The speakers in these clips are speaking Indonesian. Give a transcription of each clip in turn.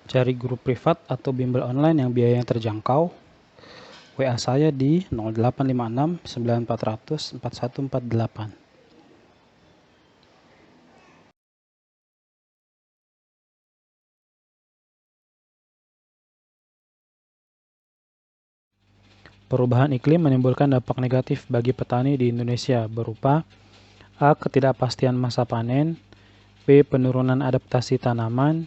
Cari guru privat atau bimbel online yang biayanya terjangkau. WA saya di 0856 9400 4148. Perubahan iklim menimbulkan dampak negatif bagi petani di Indonesia berupa A. Ketidakpastian masa panen, B. Penurunan adaptasi tanaman,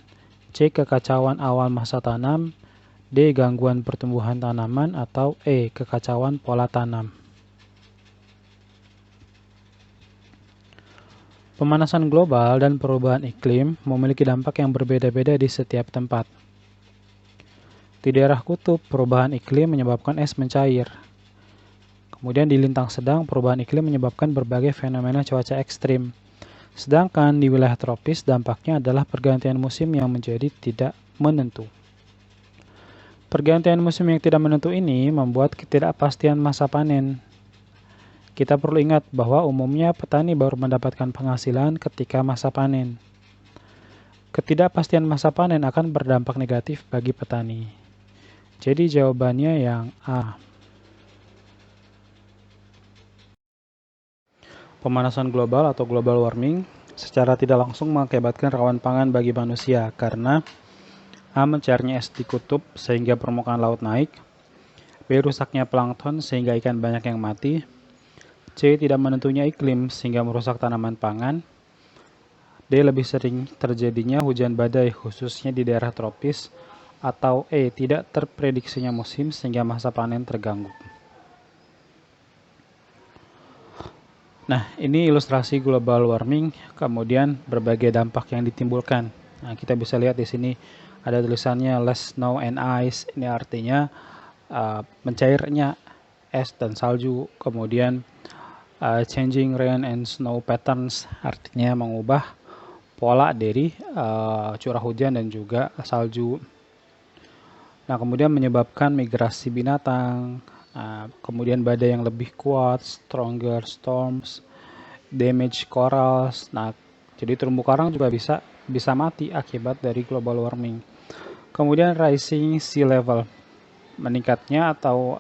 C. Kekacauan awal masa tanam, D. Gangguan pertumbuhan tanaman, atau E. Kekacauan pola tanam. Pemanasan global dan perubahan iklim memiliki dampak yang berbeda-beda di setiap tempat. Di daerah kutub, perubahan iklim menyebabkan es mencair. Kemudian di lintang sedang, perubahan iklim menyebabkan berbagai fenomena cuaca ekstrim. Sedangkan di wilayah tropis, dampaknya adalah pergantian musim yang menjadi tidak menentu. Pergantian musim yang tidak menentu ini membuat ketidakpastian masa panen. Kita perlu ingat bahwa umumnya petani baru mendapatkan penghasilan ketika masa panen. Ketidakpastian masa panen akan berdampak negatif bagi petani. Jadi jawabannya yang A. Pemanasan global atau global warming secara tidak langsung mengakibatkan rawan pangan bagi manusia karena A. Mencairnya es di kutub sehingga permukaan laut naik, B. Rusaknya plankton sehingga ikan banyak yang mati, C. Tidak menentunya iklim sehingga merusak tanaman pangan, D. Lebih sering terjadinya hujan badai khususnya di daerah tropis, atau E. Tidak terprediksinya musim sehingga masa panen terganggu. Nah, ini ilustrasi global warming, kemudian berbagai dampak yang ditimbulkan. Nah, kita bisa lihat di sini ada tulisannya less snow and ice. Ini artinya mencairnya es dan salju. Kemudian changing rain and snow patterns, artinya mengubah pola dari curah hujan dan juga salju. Nah, kemudian menyebabkan migrasi binatang, kemudian badai yang lebih kuat, stronger storms, damage corals. Nah, jadi terumbu karang juga bisa mati akibat dari global warming. Kemudian rising sea level, meningkatnya atau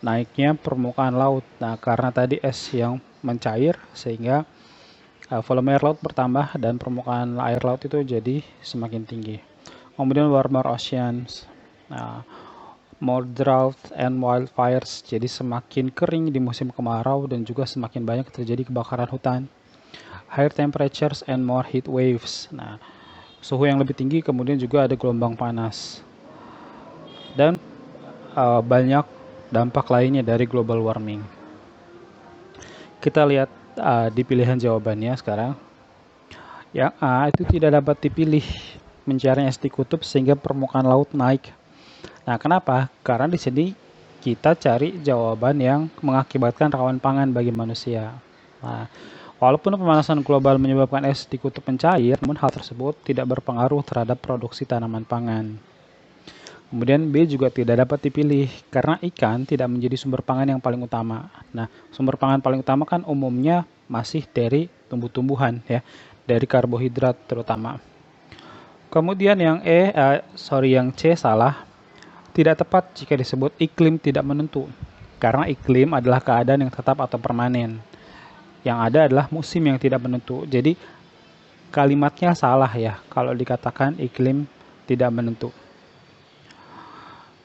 naiknya permukaan laut. Nah, karena tadi es yang mencair sehingga volume air laut bertambah dan permukaan air laut itu jadi semakin tinggi. Kemudian warmer oceans, more drought and wildfires, jadi semakin kering di musim kemarau dan juga semakin banyak terjadi kebakaran hutan. Higher temperatures and more heat waves. Nah, suhu yang lebih tinggi, kemudian juga ada gelombang panas. Dan banyak dampak lainnya dari global warming. Kita lihat di pilihan jawabannya sekarang. Yang A itu tidak dapat dipilih, mencari es di kutub sehingga permukaan laut naik. Nah, kenapa? Karena di sini kita cari jawaban yang mengakibatkan rawan pangan bagi manusia. Nah, walaupun pemanasan global menyebabkan es di kutub mencair, namun hal tersebut tidak berpengaruh terhadap produksi tanaman pangan. Kemudian B juga tidak dapat dipilih karena ikan tidak menjadi sumber pangan yang paling utama. Nah, sumber pangan paling utama kan umumnya masih dari tumbuh-tumbuhan ya, dari karbohidrat terutama. Kemudian yang yang C salah. Tidak tepat jika disebut iklim tidak menentu. Karena iklim adalah keadaan yang tetap atau permanen. Yang ada adalah musim yang tidak menentu. Jadi kalimatnya salah ya kalau dikatakan iklim tidak menentu.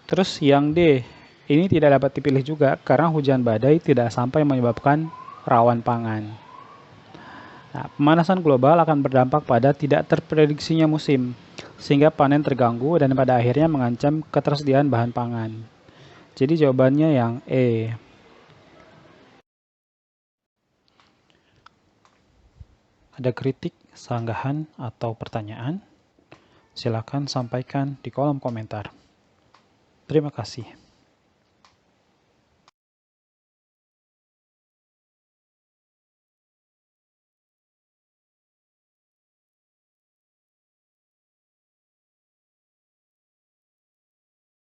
Terus yang D, ini tidak dapat dipilih juga karena hujan badai tidak sampai menyebabkan rawan pangan. Nah, pemanasan global akan berdampak pada tidak terprediksinya musim, sehingga panen terganggu dan pada akhirnya mengancam ketersediaan bahan pangan. Jadi jawabannya yang E. Ada kritik, sanggahan, atau pertanyaan? Silakan sampaikan di kolom komentar. Terima kasih.